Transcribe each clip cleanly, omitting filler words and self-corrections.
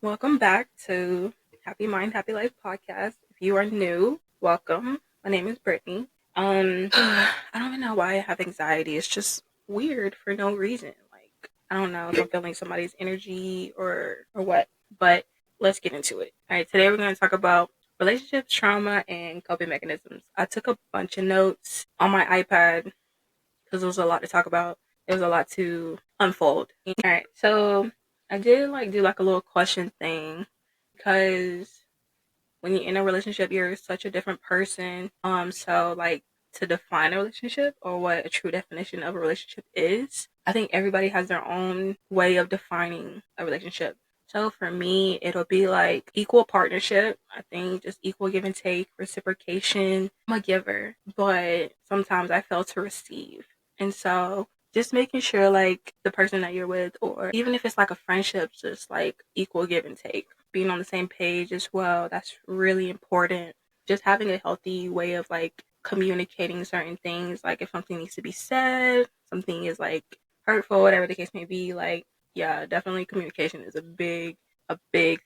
Welcome back to Happy Mind, Happy Life podcast. If you are new, welcome. My name is Brittany. I don't even know why I have anxiety. It's just weird for no reason. Like I don't know if I'm feeling somebody's energy or what. But let's get into it. All right, today we're going to talk about relationships, trauma, and coping mechanisms. I took a bunch of notes on my iPad because there was a lot to talk about. There was a lot to unfold. All right, so I did do like a little question thing because when you're in a relationship, you're such a different person. So like to define a relationship or what a true definition of a relationship is, I think everybody has their own way of defining a relationship. So for me, it'll be like equal partnership. I think just equal give and take, reciprocation. I'm a giver, but sometimes I fail to receive. And so just making sure like the person that you're with, or even if it's like a friendship, just like equal give and take, being on the same page as well. That's really important. Just having a healthy way of like communicating certain things, like if something needs to be said, something is like hurtful, whatever the case may be, like yeah, definitely communication is a big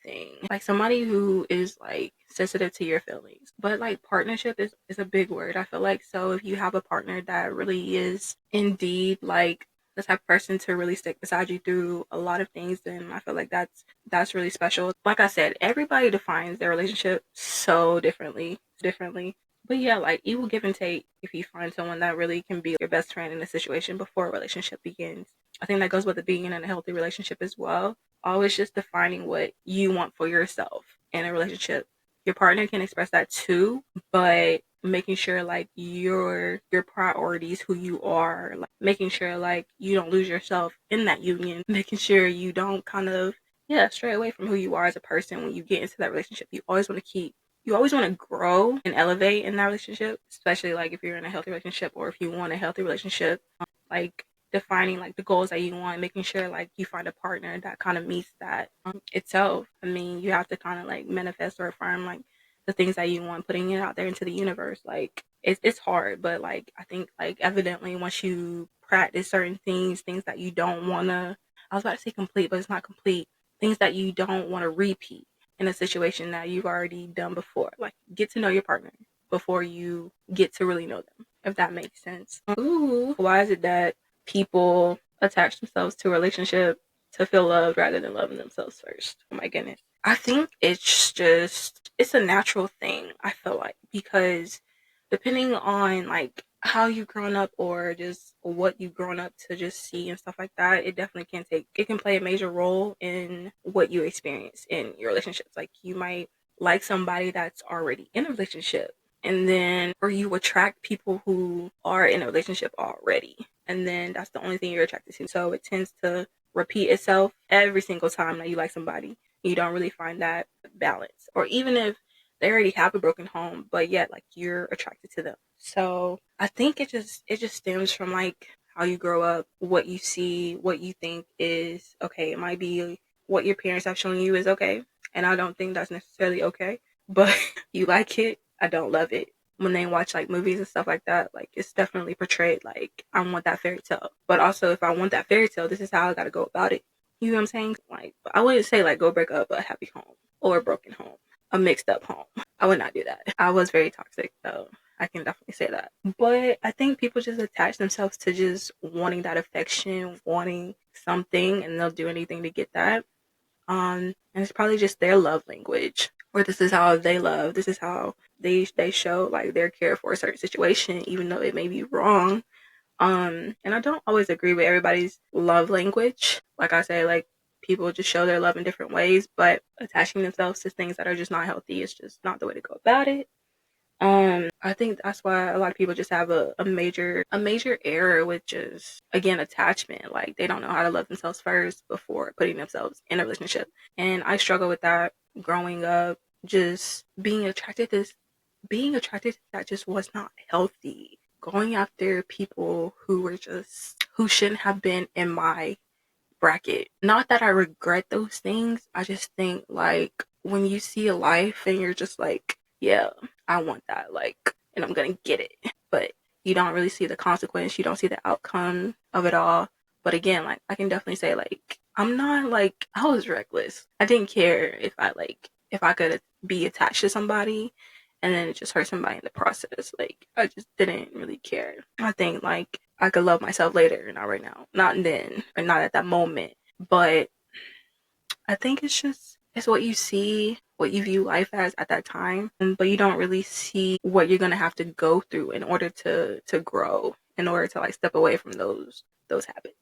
thing. Like somebody who is like sensitive to your feelings. But like partnership is a big word. I feel like so if you have a partner that really is indeed like the type of person to really stick beside you through a lot of things, then I feel like that's really special. Like I said, everybody defines their relationship so differently. But yeah, like you will give and take if you find someone that really can be your best friend in a situation before a relationship begins. I think that goes with it being in a healthy relationship as well. Always just defining what you want for yourself in a relationship. Your partner can express that too, but making sure like your priorities, who you are, like making sure like you don't lose yourself in that union, making sure you don't kind of stray away from who you are as a person when you get into that relationship. You always want to grow and elevate in that relationship, especially like if you're in a healthy relationship or if you want a healthy relationship. Like defining like the goals that you want, making sure like you find a partner that kind of meets that itself. I mean, you have to kind of like manifest or affirm like the things that you want, putting it out there into the universe. Like it's hard, but like I think like evidently once you practice certain things that you don't want to, I was about to say complete, but it's not complete, things that you don't want to repeat in a situation that you've already done before. Like get to know your partner before you get to really know them, if that makes sense. Ooh, why is it that people attach themselves to a relationship to feel loved rather than loving themselves first? Oh my goodness. I think it's a natural thing, I feel like, because depending on like how you've grown up or just what you've grown up to just see and stuff like that, it can play a major role in what you experience in your relationships. Like you might like somebody that's already in a relationship, and then or you attract people who are in a relationship already, and then that's the only thing you're attracted to, so it tends to repeat itself every single time that you like somebody. You don't really find that balance, or even if they already have a broken home but yet like you're attracted to them. So I think it just stems from like how you grow up, what you see, what you think is okay. It might be what your parents have shown you is okay, and I don't think that's necessarily okay, but you like it. I don't love it. When they watch like movies and stuff like that, like it's definitely portrayed like I want that fairy tale. But also if I want that fairy tale, this is how I gotta go about it. You know what I'm saying? Like I wouldn't say like go break up a happy home or a broken home, a mixed up home. I would not do that. I was very toxic though. I can definitely say that. But I think people just attach themselves to just wanting that affection, wanting something, and they'll do anything to get that. And it's probably just their love language, or this is how they love. This is how they show like their care for a certain situation, even though it may be wrong. And I don't always agree with everybody's love language. Like I say, like people just show their love in different ways, but attaching themselves to things that are just not healthy is just not the way to go about it. I think that's why a lot of people just have a major error with just again attachment. Like they don't know how to love themselves first before putting themselves in a relationship. And I struggle with that growing up, just being attracted to that just was not healthy. Going after people who shouldn't have been in my bracket. Not that I regret those things. I just think like when you see a life and you're just like, yeah, I want that, like, and I'm gonna get it. But you don't really see the consequence. You don't see the outcome of it all. But again, like I can definitely say like I'm not like, I was reckless. I didn't care if I could be attached to somebody and then it just hurt somebody in the process. Like, I just didn't really care. I think like I could love myself later, not right now, not then, or not at that moment. But I think it's what you see, what you view life as at that time, but you don't really see what you're gonna have to go through in order to grow, in order to like step away from those habits.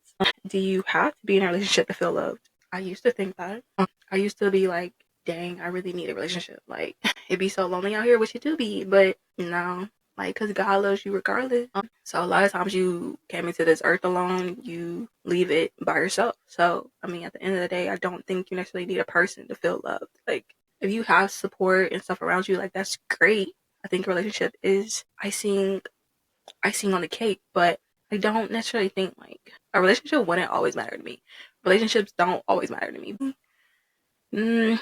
Do you have to be in a relationship to feel loved? I used to think that. I used to be like, dang, I really need a relationship. Like, it'd be so lonely out here, which it do be, but no, like, because God loves you regardless. So a lot of times you came into this earth alone, you leave it by yourself. So, I mean, at the end of the day, I don't think you necessarily need a person to feel loved. Like, if you have support and stuff around you, like, that's great. I think a relationship is icing on the cake, but I don't necessarily think like a relationship wouldn't always matter to me. Relationships don't always matter to me. Mm,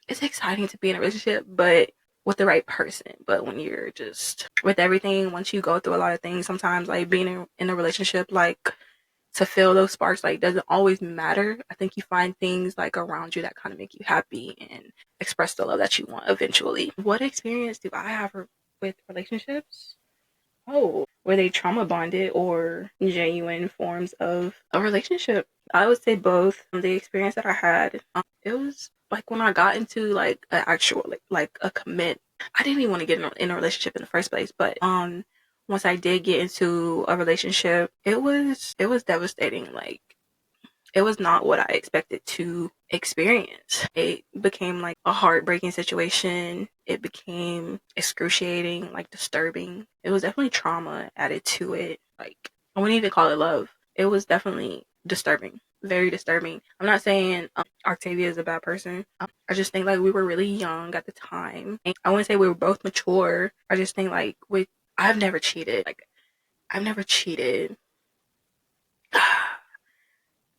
it's exciting to be in a relationship, but with the right person. But when you're just with everything, once you go through a lot of things, sometimes like being in a relationship, like to feel those sparks, like doesn't always matter. I think you find things like around you that kind of make you happy and express the love that you want eventually. What experience do I have with relationships? Oh, were they trauma bonded or genuine forms of a relationship? I would say both. The experience that I had, it was like when I got into like an actual like a commit. I didn't even want to get in a relationship in the first place, but once I did get into a relationship, it was devastating. Like it was not what I expected to experience. It became like a heartbreaking situation. It became excruciating, like disturbing. It was definitely trauma added to it. Like, I wouldn't even call it love. It was definitely disturbing, very disturbing. I'm not saying Octavia is a bad person. I just think like we were really young at the time. And I wouldn't say we were both mature. I just think like I've never cheated. Like, I've never cheated.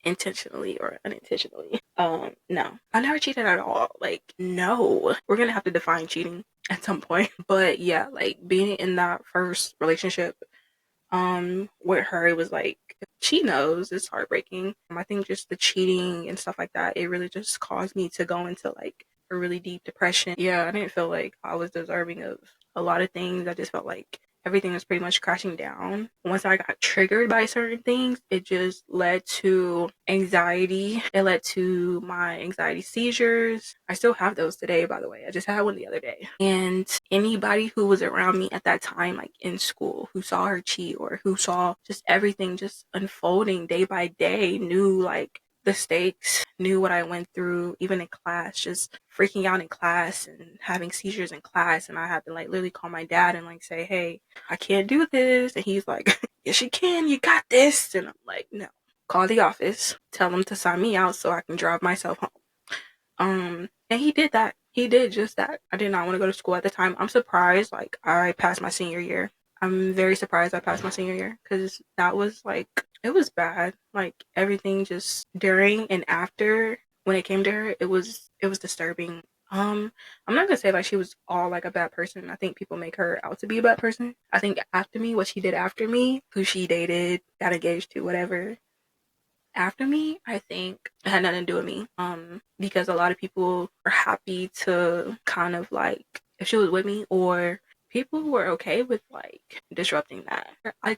Intentionally or unintentionally. No, I never cheated at all. Like, no, we're gonna have to define cheating at some point. But yeah, like being in that first relationship, with her, it was like she knows it's heartbreaking. I think just the cheating and stuff like that, it really just caused me to go into like a really deep depression. Yeah, I didn't feel like I was deserving of a lot of things. I just felt like everything was pretty much crashing down. Once I got triggered by certain things, it just led to anxiety. It led to my anxiety seizures. I still have those today, by the way. I just had one the other day. And anybody who was around me at that time, like in school, who saw her cheat or who saw just everything just unfolding day by day, knew like the stakes, knew what I went through, even in class, just freaking out in class and having seizures in class. And I had to like literally call my dad and like say, hey, I can't do this. And he's like, yes, you can. You got this. And I'm like, no. Call the office, tell them to sign me out so I can drive myself home. And he did that. He did just that. I did not want to go to school at the time. I'm surprised, like, I passed my senior year. I'm very surprised I passed my senior year because that was like, it was bad. Like, everything just during and after when it came to her, it was disturbing. I'm not gonna say like she was all like a bad person. I think people make her out to be a bad person. I think after me, what she did after me, who she dated, got engaged to, whatever, after me, I think it had nothing to do with me. Because a lot of people are happy to kind of like if she was with me, or people were okay with like disrupting that. I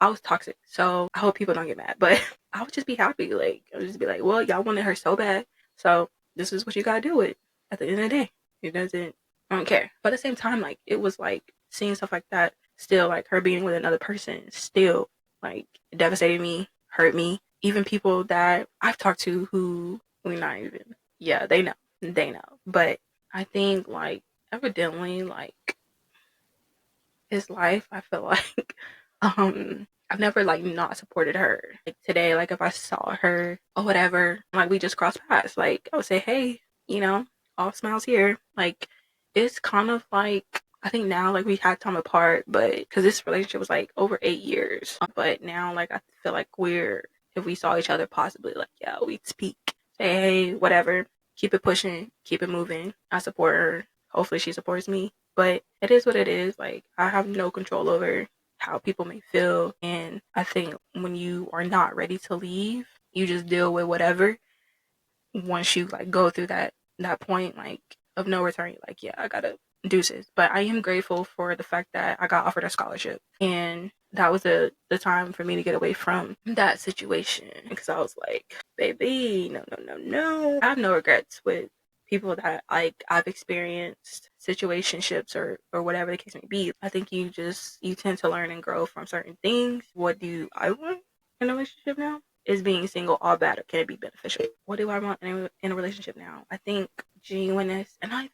was toxic, so I hope people don't get mad. But I would just be happy, like I would just be like, well, y'all wanted her so bad, so this is what you gotta do with. At the end of the day, it doesn't. I don't care. But at the same time, like it was like seeing stuff like that, still like her being with another person, still like devastated me, hurt me. Even people that I've talked to who we not even, yeah, they know. But I think like evidently like his life, I feel like I've never like not supported her. Like today, like if I saw her or whatever, like we just crossed paths, like I would say, hey, you know, all smiles here. Like it's kind of like I think now like we had time apart, but because this relationship was like over 8 years, but now like I feel like we're if we saw each other possibly like yeah we'd speak, say hey whatever, keep it pushing, keep it moving. I support her. Hopefully she supports me, but it is what it is. Like I have no control over how people may feel, and I think when you are not ready to leave, you just deal with whatever. once you like go through that point like of no return, you're like, yeah, I gotta deuces. But I am grateful for the fact that I got offered a scholarship, and that was the time for me to get away from that situation, because I was like, baby, no, no, no, no. I have no regrets with people that like I've experienced situationships or whatever the case may be. I think you tend to learn and grow from certain things. What do I want in a relationship now? Is being single all bad, or can it be beneficial? What do I want in a relationship now? I think genuineness, and I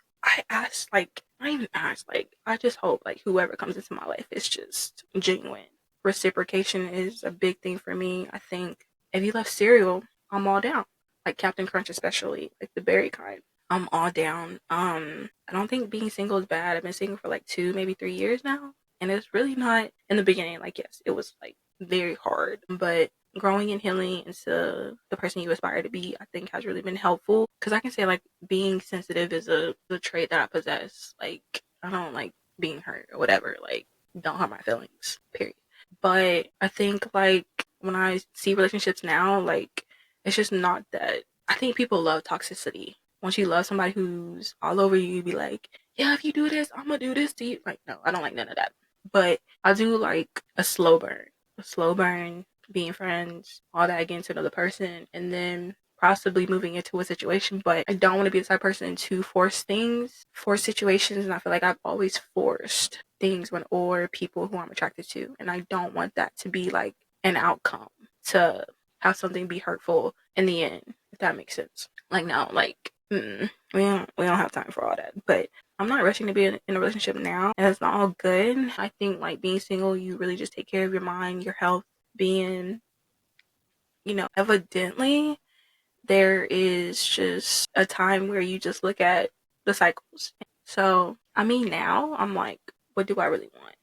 ask, like, I even ask, like, I just hope like whoever comes into my life is just genuine. Reciprocation is a big thing for me. I think if you love cereal, I'm all down. Like Captain Crunch, especially like the berry kind. I'm all down. I don't think being single is bad. I've been single for like 2, maybe 3 years now, and it's really not. In the beginning, like, yes, it was like very hard, but growing and healing into the person you aspire to be, I think has really been helpful. Because I can say like being sensitive is a trait that I possess. Like, I don't like being hurt or whatever. Like, don't hurt my feelings. Period. But I think like when I see relationships now, like, it's just not that. I think people love toxicity. Once you love somebody who's all over you, you be like, yeah, if you do this, I'm gonna do this to you. Like, no, I don't like none of that. But I do like a slow burn. A slow burn, being friends, all that, again, to another person, and then possibly moving into a situation. But I don't want to be the type of person to force things, force situations, and I feel like I've always forced things when or people who I'm attracted to, and I don't want that to be like an outcome to have something be hurtful in the end, if that makes sense. Like, no, like, we don't have time for all that. But I'm not rushing to be in a relationship now, and it's not all good. I think like being single, you really just take care of your mind, your health, being, evidently there is just a time where you just look at the cycles. So, I mean, now I'm like, what do I really want?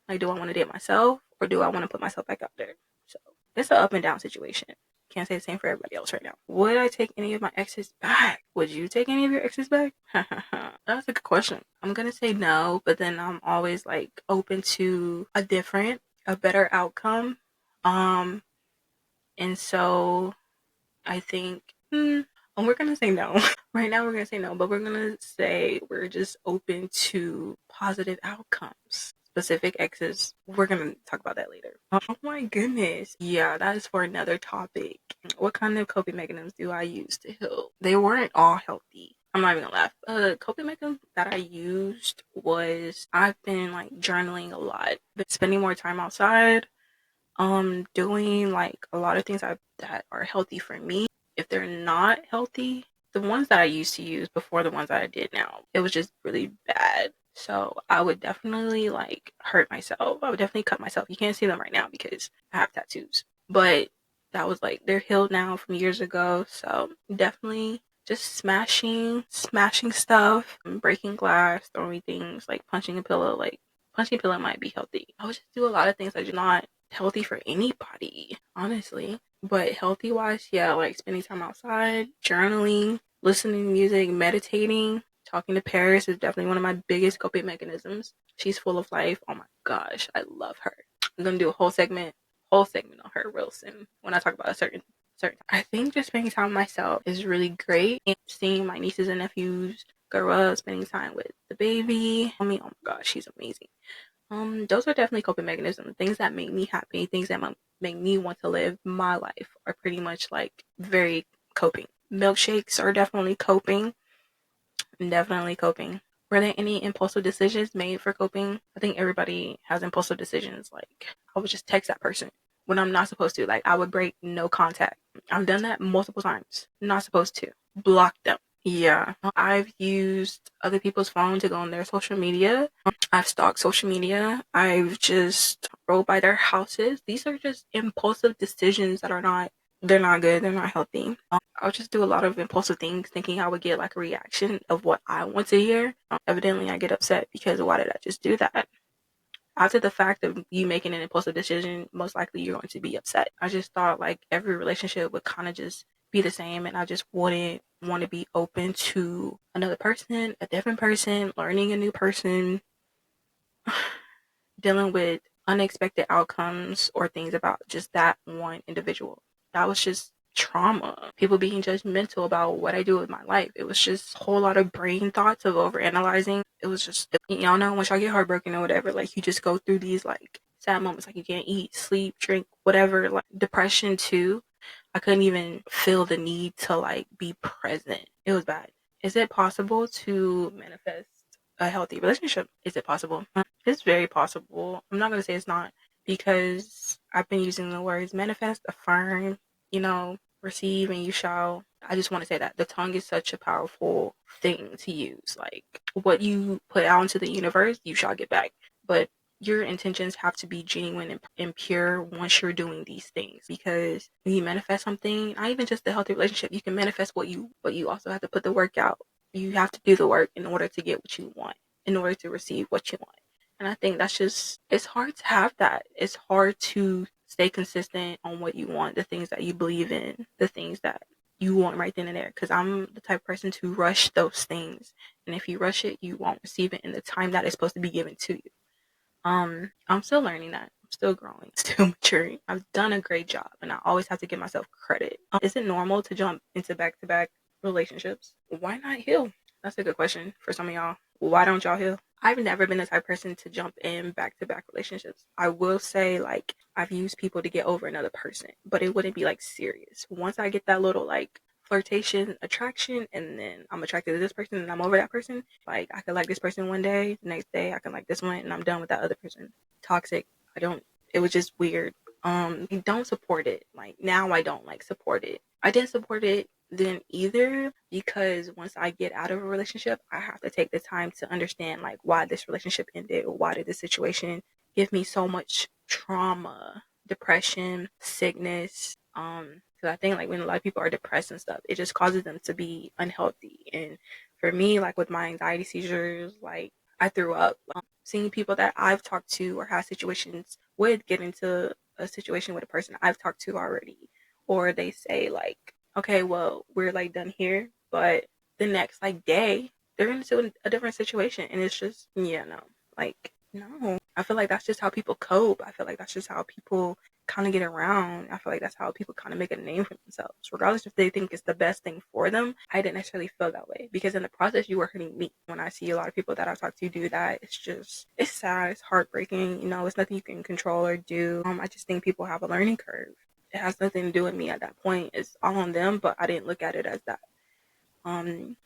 Like, do I want to date myself, or do I want to put myself back out there? So, it's an up and down situation. Can't say the same for everybody else right now. Would I take any of my exes back? Would you take any of your exes back? That's a good question. I'm gonna say no, but then I'm always like open to a better outcome. Um, and so I think, we're gonna say no. Right now, we're gonna say no, but we're gonna say we're just open to positive outcomes. Specific exes, we're gonna talk about that later. Oh my goodness. Yeah, that is for another topic. What kind of coping mechanisms do I use to heal? They weren't all healthy. I'm not even gonna laugh. Coping mechanism that I used was, I've been like journaling a lot, but spending more time outside, doing like a lot of things that are healthy for me. If they're not healthy, the ones that I used to use before the ones that I did now, it was just really bad. So I would definitely like hurt myself. I would definitely cut myself. You can't see them right now because I have tattoos. But that was like, they're healed now from years ago. So definitely just smashing stuff, breaking glass, throwing things, like punching a pillow. Like, punching a pillow might be healthy. I would just do a lot of things that are not healthy for anybody, honestly. But healthy wise, yeah, like spending time outside, journaling, listening to music, meditating, talking to Paris is definitely one of my biggest coping mechanisms. She's full of life. Oh my gosh, I love her. I'm gonna do a whole segment on her real soon when I talk about a certain. I think just spending time with myself is really great, and seeing my nieces and nephews grow up, spending time with the baby. I mean, oh my gosh, she's amazing. Those are definitely coping mechanisms. Things that make me happy, things that make me want to live my life are pretty much like very coping. Milkshakes are definitely coping. Definitely coping. Were there any impulsive decisions made for coping? I think everybody has impulsive decisions. Like, I would just text that person when I'm not supposed to. Like, I would break no contact. I've done that multiple times. Not supposed to. Block them. Yeah. I've used other people's phone to go on their social media. I've stalked social media. I've just rolled by their houses. These are just impulsive decisions that are not, they're not good. They're not healthy. I'll just do a lot of impulsive things, thinking I would get like a reaction of what I want to hear. Evidently, I get upset because why did I just do that? After the fact of you making an impulsive decision, most likely you're going to be upset. I just thought like every relationship would kind of just be the same, and I just wouldn't want to be open to another person, a different person, learning a new person, dealing with unexpected outcomes or things about just that one individual. That was just trauma, people being judgmental about what I do with my life. It was just a whole lot of brain thoughts of overanalyzing. It was just, y'all know, once y'all get heartbroken or whatever, like you just go through these like sad moments, like you can't eat, sleep, drink, whatever. Like depression too. I couldn't even feel the need to like be present. It was bad. Is it possible to manifest a healthy relationship? Is it possible? It's very possible. I'm not gonna say it's not, because I've been using the words manifest, affirm, receive, and you shall. I just want to say that the tongue is such a powerful thing to use. Like what you put out into the universe, you shall get back. But your intentions have to be genuine and pure once you're doing these things, because when you manifest something, not even just a healthy relationship, you can manifest what you, but you also have to put the work out. You have to do the work in order to get what you want, in order to receive what you want. And I think that's just, it's hard to have that. It's hard to stay consistent on what you want, the things that you believe in, the things that you want right then and there. Because I'm the type of person to rush those things. And if you rush it, you won't receive it in the time that it's supposed to be given to you. I'm still learning that. I'm still growing, still maturing. I've done a great job, and I always have to give myself credit. Is it normal to jump into back-to-back relationships? Why not heal? That's a good question for some of y'all. Why don't y'all heal? I've never been the type of person to jump in back-to-back relationships. I will say, like, I've used people to get over another person, but it wouldn't be like serious. Once I get that little like flirtation, attraction, and then I'm attracted to this person and I'm over that person. Like I could like this person one day, the next day I can like this one, and I'm done with that other person. Toxic. I don't. It was just weird. I don't support it. Like now I don't like support it. I didn't support it then either, because once I get out of a relationship, I have to take the time to understand like why this relationship ended, or why did this situation give me so much trauma, depression, sickness. So I think like when a lot of people are depressed and stuff, it just causes them to be unhealthy. And for me, like with my anxiety seizures, like I threw up. Seeing people that I've talked to or had situations with get into a situation with a person I've talked to already, or they say like, okay, well, we're like done here, but the next like day they're into a different situation, and it's just, yeah, no, like no. I feel like that's just how people cope. I feel like that's just how people kind of get around. I feel like that's how people kind of make a name for themselves, regardless if they think it's the best thing for them. I didn't necessarily feel that way, because in the process, you were hurting me. When I see a lot of people that I talk to do that, it's just, it's sad, it's heartbreaking. It's nothing you can control or do. I just think people have a learning curve. It has nothing to do with me at that point. It's all on them, but I didn't look at it as that.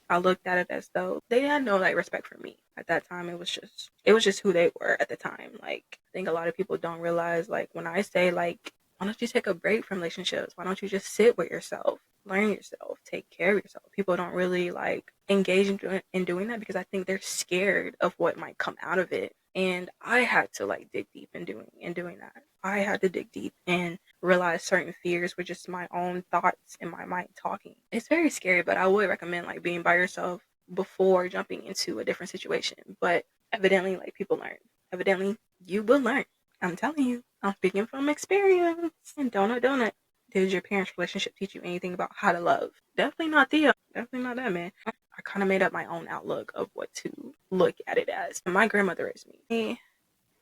I looked at it as though they had no like respect for me at that time. It was just who they were at the time. Like I think a lot of people don't realize, like when I say like, why don't you take a break from relationships? Why don't you just sit with yourself, learn yourself, take care of yourself? People don't really like engage in doing that, because I think they're scared of what might come out of it. And I had to like dig deep in doing that. I had to dig deep and realize certain fears were just my own thoughts in my mind talking. It's very scary, but I would recommend like being by yourself before jumping into a different situation. But evidently, like people learn. Evidently, you will learn. I'm telling you. I'm speaking from experience. And donut. Did your parents' relationship teach you anything about how to love? Definitely not Theo. Definitely not that, man. I kind of made up my own outlook of what to look at it as. My grandmother raised me.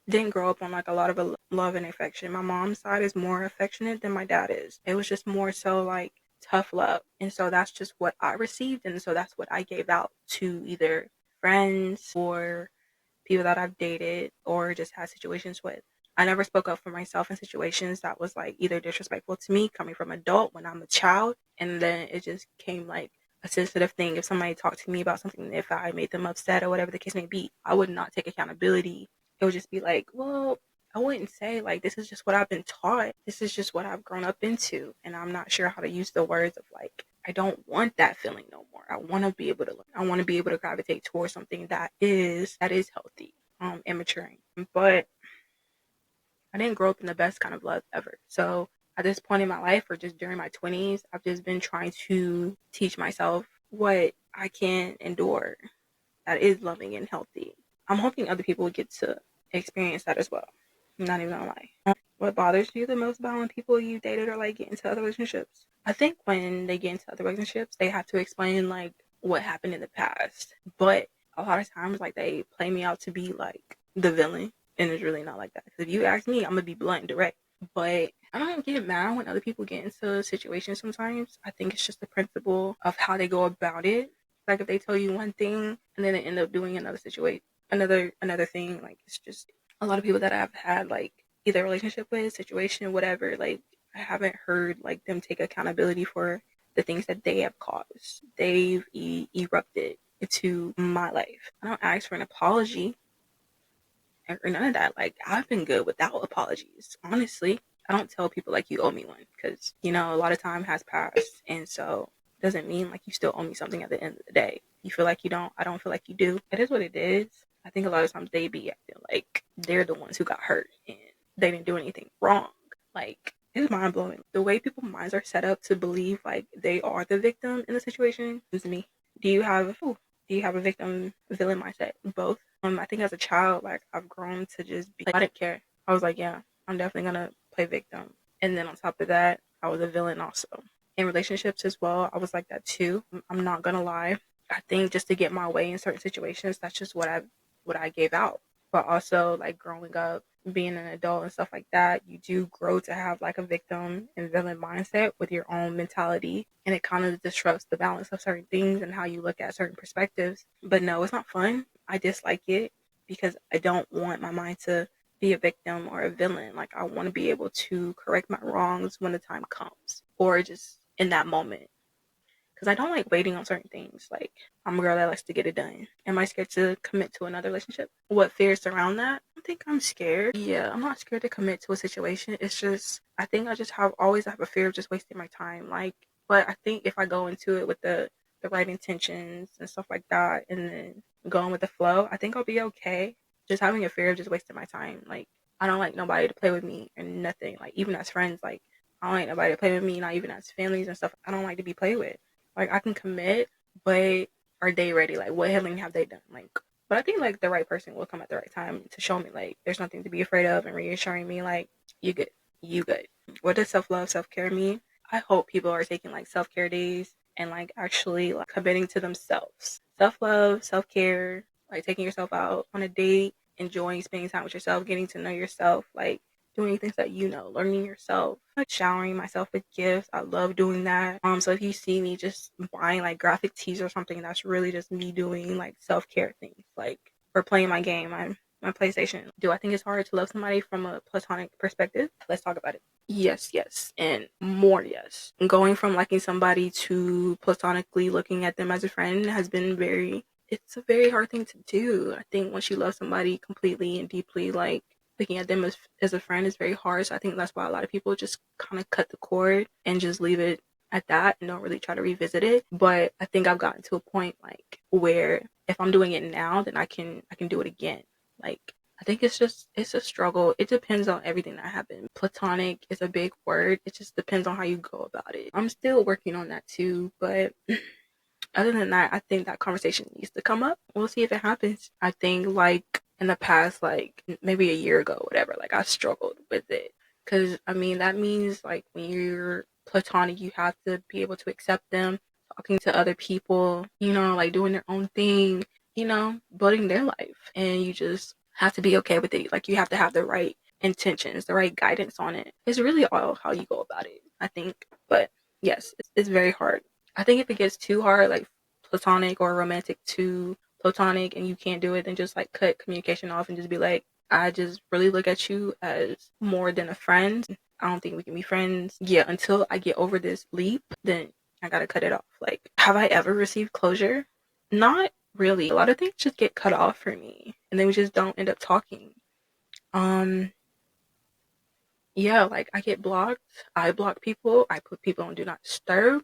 Didn't grow up on like a lot of love and affection. My mom's side is more affectionate than my dad is. It was just more so like tough love. And so that's just what I received. And so that's what I gave out to either friends or people that I've dated or just had situations with. I never spoke up for myself in situations that was like either disrespectful to me coming from an adult when I'm a child. And then it just came like a sensitive thing. If somebody talked to me about something, if I made them upset or whatever the case may be, I would not take accountability. It would just be like, well, I wouldn't say like, this is just what I've been taught. This is just what I've grown up into. And I'm not sure how to use the words of like, I don't want that feeling no more. I want to be able to, I want to be able to gravitate towards something that is healthy, and maturing. But I didn't grow up in the best kind of love ever. So at this point in my life, or just during my 20s, I've just been trying to teach myself what I can endure that is loving and healthy. I'm hoping other people get to experience that as well. I'm not even gonna lie. What bothers you the most about when people you dated or like get into other relationships? I think when they get into other relationships, they have to explain like what happened in the past. But a lot of times, like they play me out to be like the villain, and it's really not like that. Because if you ask me, I'm gonna be blunt and direct. But I don't get mad when other people get into situations sometimes. I think it's just the principle of how they go about it. Like if they tell you one thing and then they end up doing another situation, another thing, like it's just a lot of people that I've had like either relationship with, situation, whatever, like I haven't heard like them take accountability for the things that they have caused. They've erupted into my life. I don't ask for an apology or none of that. Like I've been good without apologies. Honestly, I don't tell people like you owe me one because a lot of time has passed, and so it doesn't mean like you still owe me something at the end of the day. You feel like you don't. I don't feel like you do. It is what it is. I think a lot of times they be acting like they're the ones who got hurt and they didn't do anything wrong. Like it's mind blowing the way people's minds are set up to believe like they are the victim in the situation. Is me. Do you have do you have a victim villain mindset? Both. I think as a child, like I've grown to just be like, I didn't care. I was like, yeah, I'm definitely gonna play victim. And then on top of that, I was a villain also. In relationships as well, I was like that too. I'm not gonna lie. I think just to get my way in certain situations, that's just what I gave out. But also like growing up, being an adult and stuff like that, you do grow to have like a victim and villain mindset with your own mentality. And it kind of disrupts the balance of certain things and how you look at certain perspectives. But no, it's not fun. I dislike it because I don't want my mind to be a victim or a villain. Like I want to be able to correct my wrongs when the time comes or just in that moment because I don't like waiting on certain things. Like I'm a girl that likes to get it done. Am I scared to commit to another relationship? What fears surround that? I don't think I'm scared. Yeah, I'm not scared to commit to a situation. It's just I think I just always have a fear of just wasting my time. Like, but I think if I go into it with the right intentions and stuff like that, and then going with the flow, I think I'll be okay. Just having a fear of just wasting my time. Like I don't like nobody to play with me or nothing. Like even as friends, like I don't like nobody to play with me, not even as families and stuff. I don't like to be played with. Like I can commit, but are they ready? Like what healing have they done? Like but I think like the right person will come at the right time to show me like there's nothing to be afraid of and reassuring me like you good. You good. What does self love, self care mean? I hope people are taking like self care days and like actually like committing to themselves. Self love, self care, like taking yourself out on a date, enjoying spending time with yourself, getting to know yourself, like doing things that learning yourself, like showering myself with gifts. I love doing that. So if you see me just buying like graphic tees or something, that's really just me doing like self care things, like or playing my game, my PlayStation. Do I think it's hard to love somebody from a platonic perspective? Let's talk about it. Yes, yes, and more yes. Going from liking somebody to platonically looking at them as a friend has been it's a very hard thing to do. I think once you love somebody completely and deeply, like looking at them as a friend is very hard. So I think that's why a lot of people just kind of cut the cord and just leave it at that and don't really try to revisit it. But I think I've gotten to a point like where if I'm doing it now, then I can do it again. Like I think it's a struggle. It depends on everything that happened. Platonic is a big word. It just depends on how you go about it. I'm still working on that too, but other than that, I think that conversation needs to come up. We'll see if it happens. I think like in the past, like maybe a year ago, whatever, like I struggled with it. Cause I mean, that means like when you're platonic, you have to be able to accept them, talking to other people, like doing their own thing, building their life. And you just have to be okay with it. Like you have to have the right intentions, the right guidance on it. It's really all how you go about it, I think. But yes, it's very hard. I think if it gets too hard, like platonic or romantic to platonic, and you can't do it, then just like cut communication off and just be like, I just really look at you as more than a friend. I don't think we can be friends. Yeah, until I get over this leap, then I gotta cut it off. Like, have I ever received closure? Not really. A lot of things just get cut off for me, and then we just don't end up talking. Um, yeah, like I get blocked. I block people. I put people on do not disturb.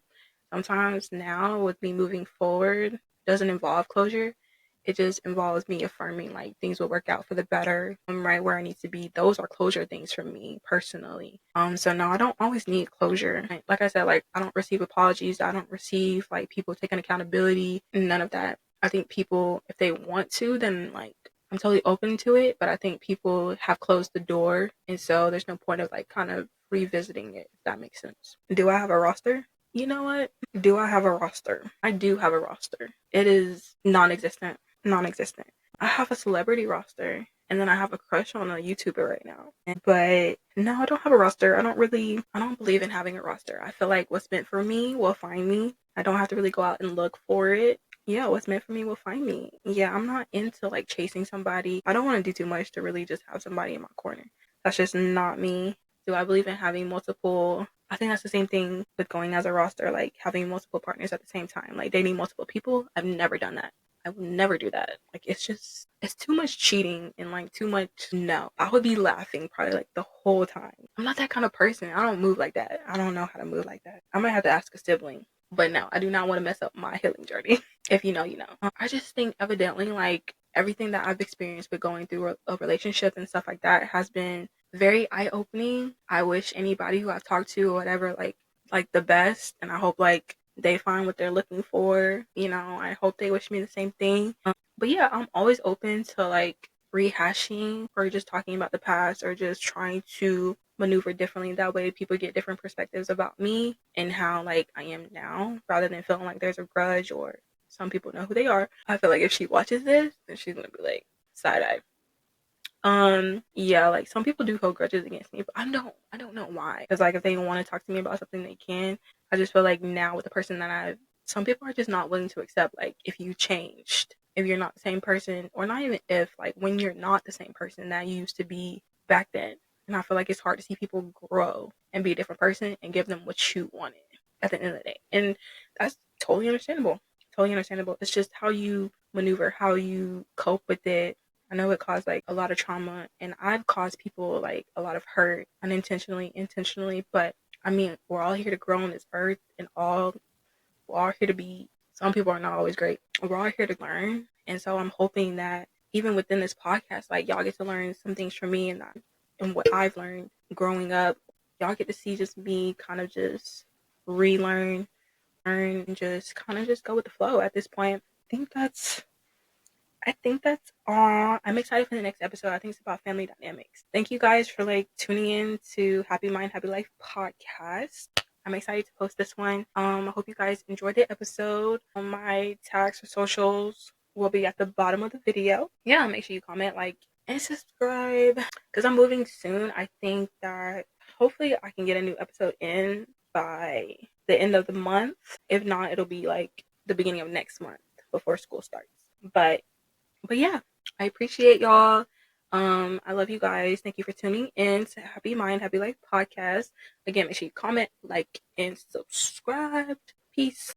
Sometimes now with me moving forward doesn't involve closure. It just involves me affirming like things will work out for the better. I'm right where I need to be. Those are closure things for me personally. So no, I don't always need closure. Like I said, like I don't receive apologies. I don't receive like people taking accountability. None of that. I think people, if they want to, then like I'm totally open to it, but I think people have closed the door, and so there's no point of like kind of revisiting it, if that makes sense. Do I have a roster? You know what? Do I have a roster? I do have a roster. It is non existent. Non existent. I have a celebrity roster, And then I have a crush on a YouTuber right now. But no, I don't have a roster. I don't believe in having a roster. I feel like what's meant for me will find me. I don't have to really go out and look for it. Yeah, what's meant for me will find me. Yeah, I'm not into like chasing somebody. I don't want to do too much to really just have somebody in my corner. That's just not me. Do I believe in having multiple? I think that's the same thing with going as a roster, like having multiple partners at the same time, like dating multiple people. I've never done that. I would never do that. Like it's too much cheating and like too much. No, I would be laughing probably like the whole time. I'm not that kind of person. I don't move like that. I don't know how to move like that. I might have to ask a sibling. But no, I do not want to mess up my healing journey. If you know, you know. I just think evidently like everything that I've experienced with going through a relationship and stuff like that has been very eye-opening. I wish anybody who I've talked to or whatever like the best, and I hope like they find what they're looking for. You know, I hope they wish me the same thing. But yeah, I'm always open to like rehashing or just talking about the past or just trying to maneuver differently. That way people get different perspectives about me and how like I am now, rather than feeling like there's a grudge or some people know who they are. I feel like if she watches this, then she's gonna be like side eye. Yeah, like some people do hold grudges against me, but I don't know why. Because like if they want to talk to me about something, they can. I just feel like now with the person that some people are just not willing to accept like if you changed, if you're not the same person, or not even if, like when you're not the same person that you used to be back then. And I feel like it's hard to see people grow and be a different person and give them what you wanted at the end of the day. And that's totally understandable. Totally understandable. It's just how you maneuver, how you cope with it. I know it caused like a lot of trauma, and I've caused people like a lot of hurt unintentionally, intentionally. But I mean, we're all here to grow on this earth, and we're all here to be. Some people are not always great. We're all here to learn, and so I'm hoping that even within this podcast, like y'all get to learn some things from me and what I've learned growing up. Y'all get to see just me kind of just relearn, learn, and just kind of just go with the flow at this point. I think that's all. I'm excited for the next episode. I think it's about family dynamics. Thank you guys for like tuning in to Happy Mind, Happy Life podcast. I'm excited to post this one. I hope you guys enjoyed the episode. My tags for socials will be at the bottom of the video. Yeah, make sure you comment, like, and subscribe. Because I'm moving soon. I think that hopefully I can get a new episode in by the end of the month. If not, it'll be like the beginning of next month before school starts. But yeah, I appreciate y'all. I love you guys. Thank you for tuning in to Happy Mind, Happy Life podcast. Again, make sure you comment, like, and subscribe. Peace.